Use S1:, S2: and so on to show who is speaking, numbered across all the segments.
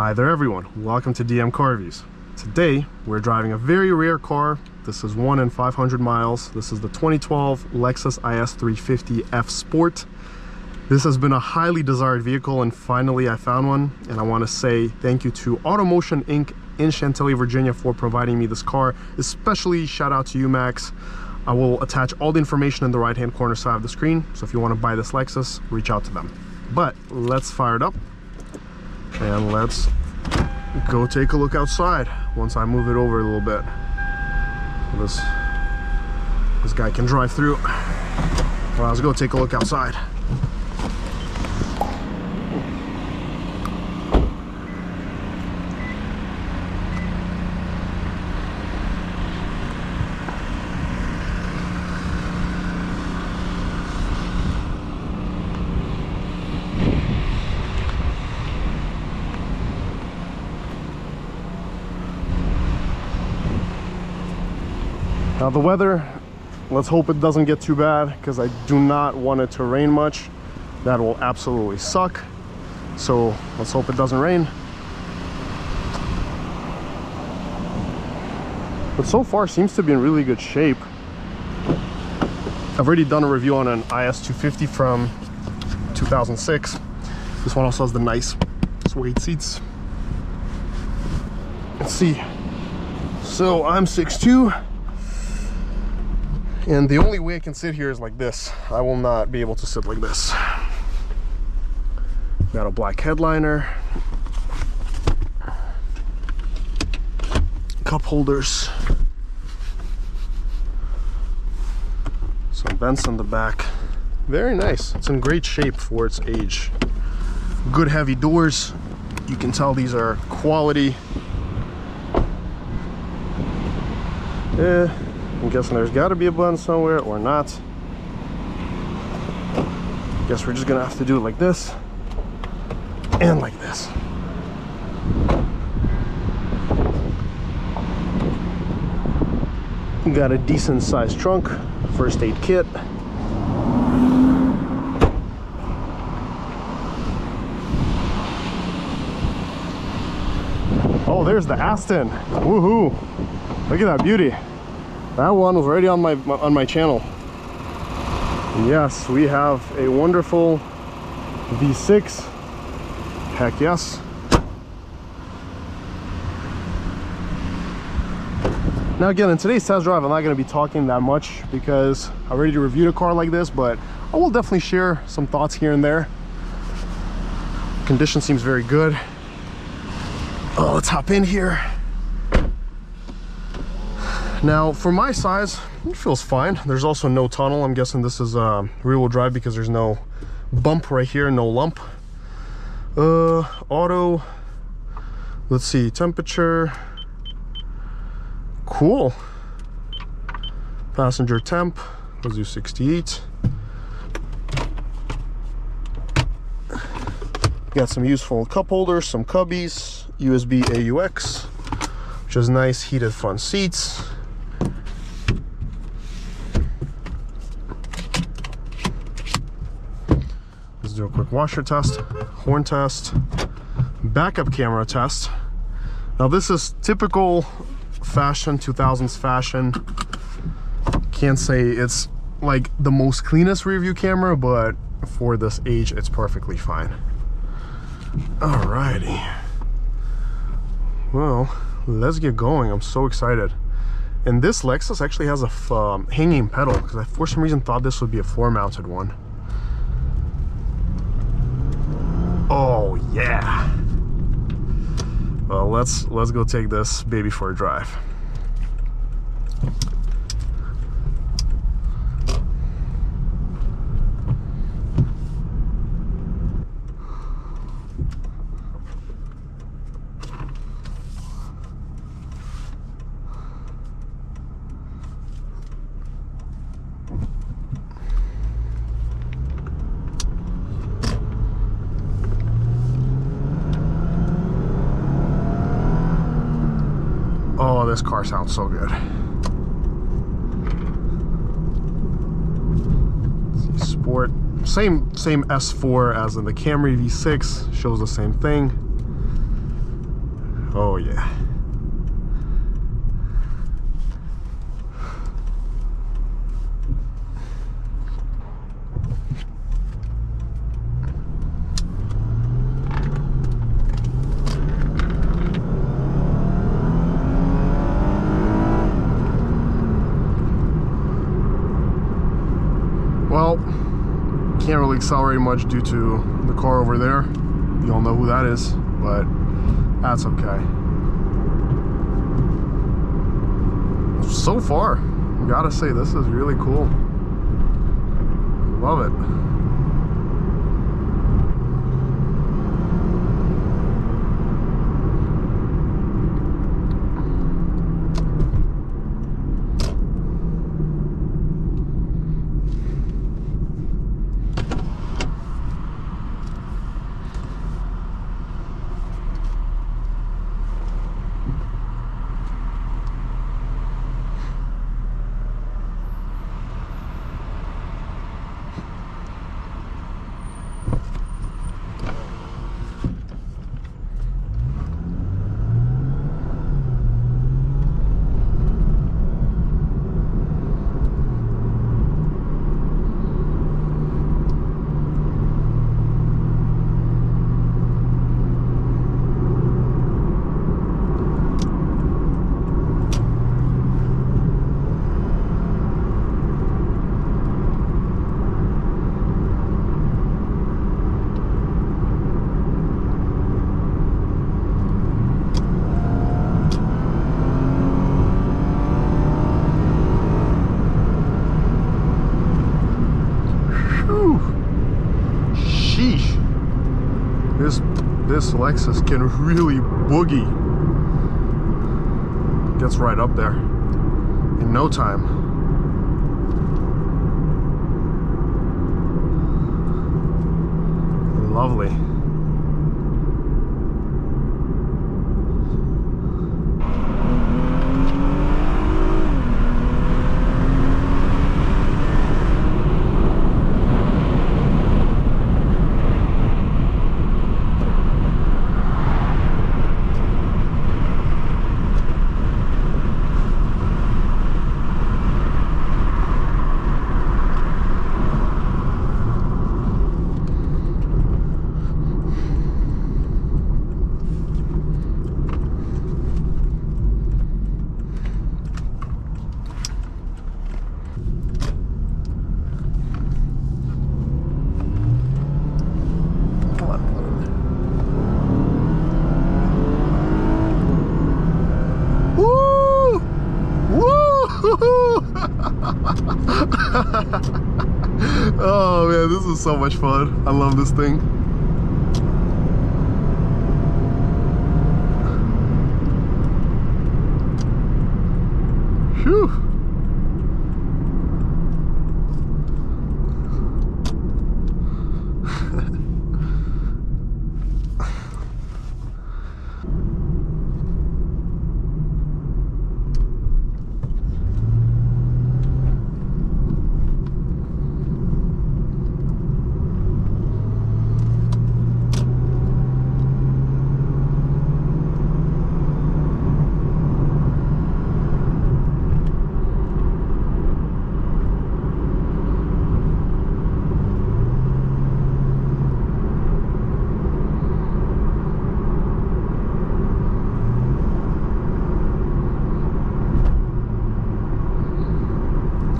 S1: Hi there everyone, welcome to DM Car Reviews. Today we're driving a very rare car. This is 1 in 500 miles. This is the 2012 Lexus IS350 F Sport. This has been a highly desired vehicle and finally I found one, and I want to say thank you to Automotion Inc. in Chantilly, Virginia for providing me this car. Especially shout out to you, Max. I will attach all the information in the right hand corner side of the screen, so if you want to buy this Lexus, reach out to them. But let's fire it up and let's go take a look outside once I move it over a little bit. This guy can drive through. Well, let's go take a look outside. Now the weather, let's hope it doesn't get too bad because I do not want it to rain much. That will absolutely suck. So let's hope it doesn't rain. But so far seems to be in really good shape. I've already done a review on an IS350 from 2006. This one also has the nice suede seats. Let's see. So I'm 6'2". And the only way I can sit here is like this. I will not be able to sit like this. Got a black headliner. Cup holders. Some vents on the back. Very nice. It's in great shape for its age. Good heavy doors. You can tell these are quality. I'm guessing there's got to be a button somewhere or not. Guess we're just gonna have to do it like this and like this. Got a decent sized trunk, first aid kit. Oh, there's the Aston. Woohoo! Look at that beauty. That one was already on my channel. Yes, we have a wonderful V6. Heck yes. Now again, in today's test drive, I'm not going to be talking that much because I already reviewed a car like this, but I will definitely share some thoughts here and there. Condition seems very good. Oh, let's hop in here. Now, for my size, it feels fine. There's also no tunnel. I'm guessing this is rear-wheel drive because there's no bump right here, no lump. Auto. Let's see, temperature. Cool. Passenger temp. Let's do 68. Got some useful cup holders, some cubbies, USB AUX, which is nice. Heated front seats. Let's do a quick washer test, horn test, backup camera test. Now this is typical fashion, 2000s fashion. Can't say it's like the most cleanest rear view camera, but for this age, it's perfectly fine. Alrighty. Well, let's get going. I'm so excited. And this Lexus actually has a hanging pedal because I, for some reason, thought this would be a floor-mounted one. Oh yeah. Well, let's go take this baby for a drive. Oh, this car sounds so good. Let's see, Sport. Same S4 as in the Camry V6, shows the same thing. Oh yeah. Well, can't really accelerate much due to the car over there. You all know who that is, but that's okay. So far, gotta say, this is really cool. Love it. This Lexus can really boogie. Gets right up there in no time. Lovely. Oh man, this is so much fun. I love this thing. Phew.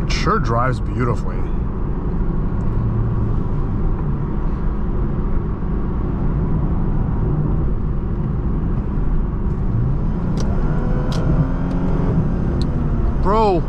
S1: Sure drives beautifully. Bro.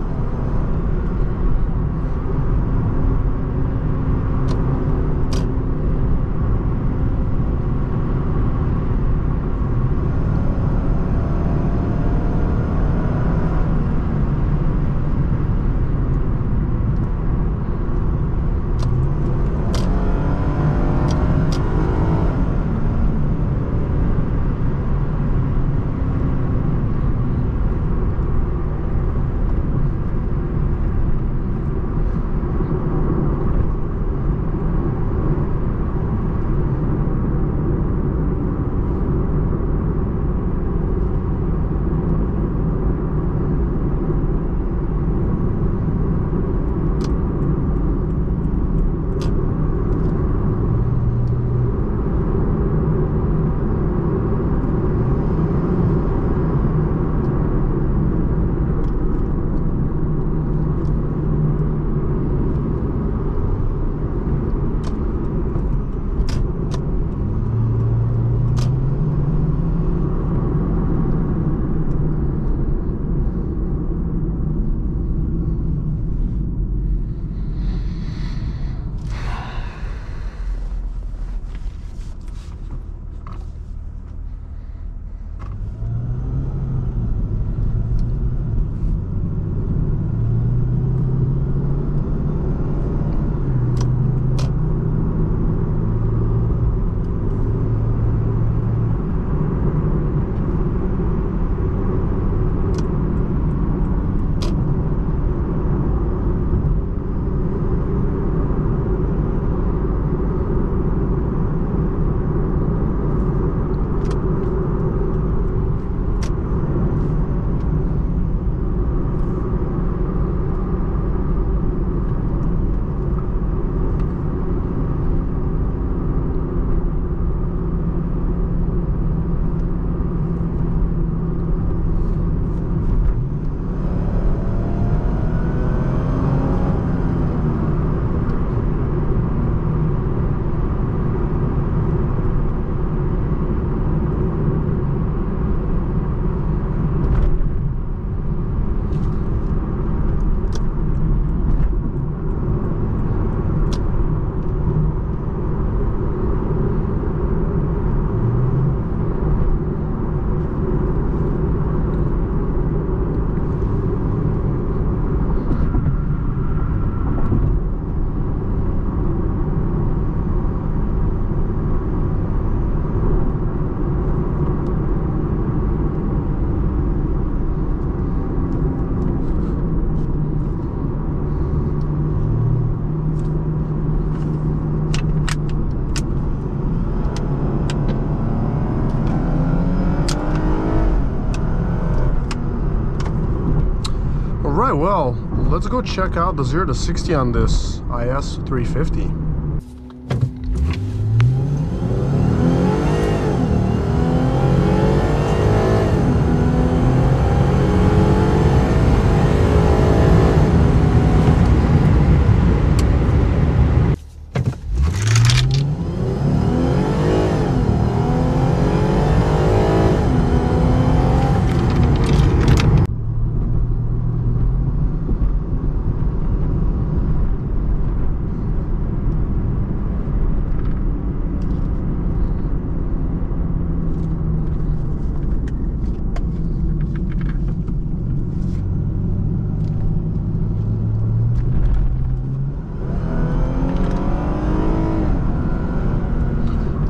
S1: right, well, let's go check out the 0 to 60 on this IS350.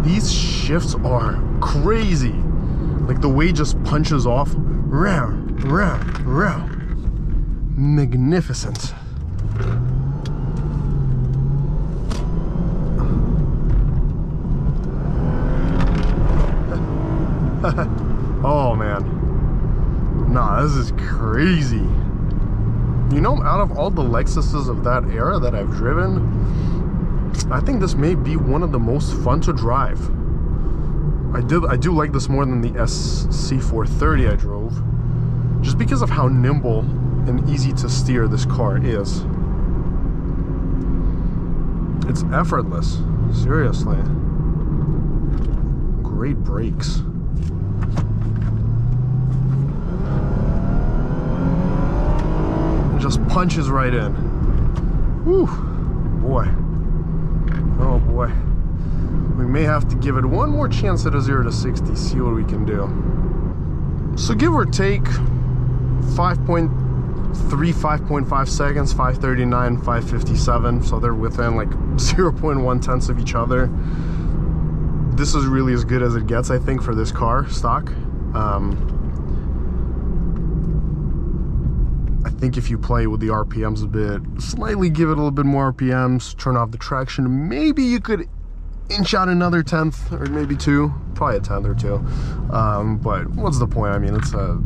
S1: These shifts are crazy. Like the way it just punches off. Round, round, round. Magnificent. Oh man. Nah, this is crazy. You know, out of all the Lexuses of that era that I've driven, I think this may be one of the most fun to drive. I do like this more than the SC430 I drove, just because of how nimble and easy to steer this car is. It's effortless, seriously. Great brakes. It just punches right in. Whew, boy. Oh boy. We may have to give it one more chance at a 0 to 60, see what we can do. So give or take 5.3, 5.5 seconds, 539, 557. So they're within like 0.1 tenths of each other. This is really as good as it gets, I think, for this car, stock. I think if you play with the RPMs a bit, slightly give it a little bit more RPMs, turn off the traction, maybe you could inch out another tenth or maybe two, probably a tenth or two. But what's the point? I mean, it's a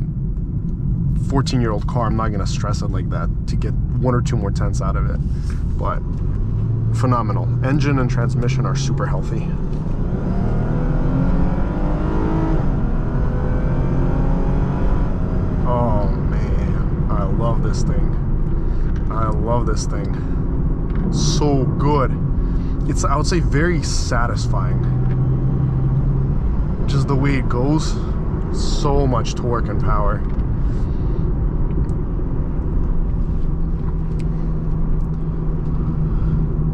S1: 14-year-old car. I'm not gonna stress it like that to get 1 or 2 more tenths out of it. But phenomenal. Engine and transmission are super healthy. Oh man, I love this thing. I love this thing. So good. It's, I would say, very satisfying. Just the way it goes. So much torque and power.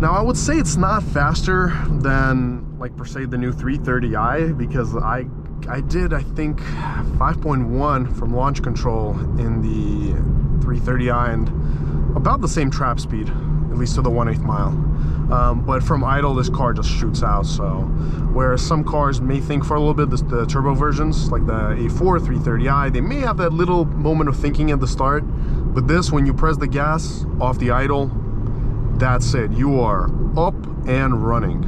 S1: Now I would say it's not faster than, like, per se the new 330i, because I did, I think, 5.1 from launch control in the 330i and about the same trap speed, at least to the 1/8 mile. But from idle, this car just shoots out. So whereas some cars may think for a little bit, the turbo versions like the A4 330i, they may have that little moment of thinking at the start, but this, when you press the gas off the idle, that's it, you are up and running,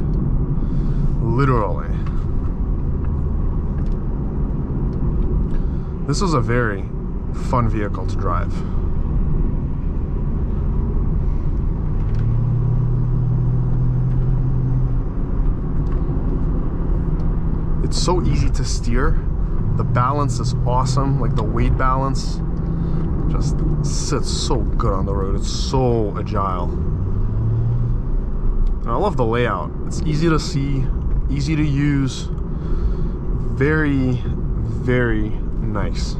S1: literally. This is a very fun vehicle to drive. It's so easy to steer. The balance is awesome, like the weight balance just sits so good on the road. It's so agile. And I love the layout. It's easy to see, easy to use, very, very nice.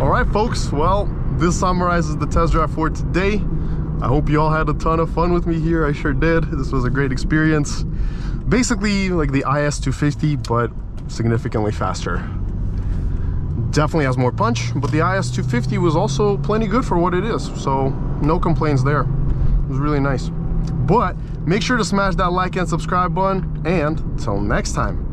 S1: Alright folks, well, this summarizes the test drive for today. I hope you all had a ton of fun with me here. I sure did. This was a great experience. Basically like the IS250, but significantly faster. Definitely has more punch, but the IS250 was also plenty good for what it is, so no complaints there. It was really nice. But make sure to smash that like and subscribe button, and till next time.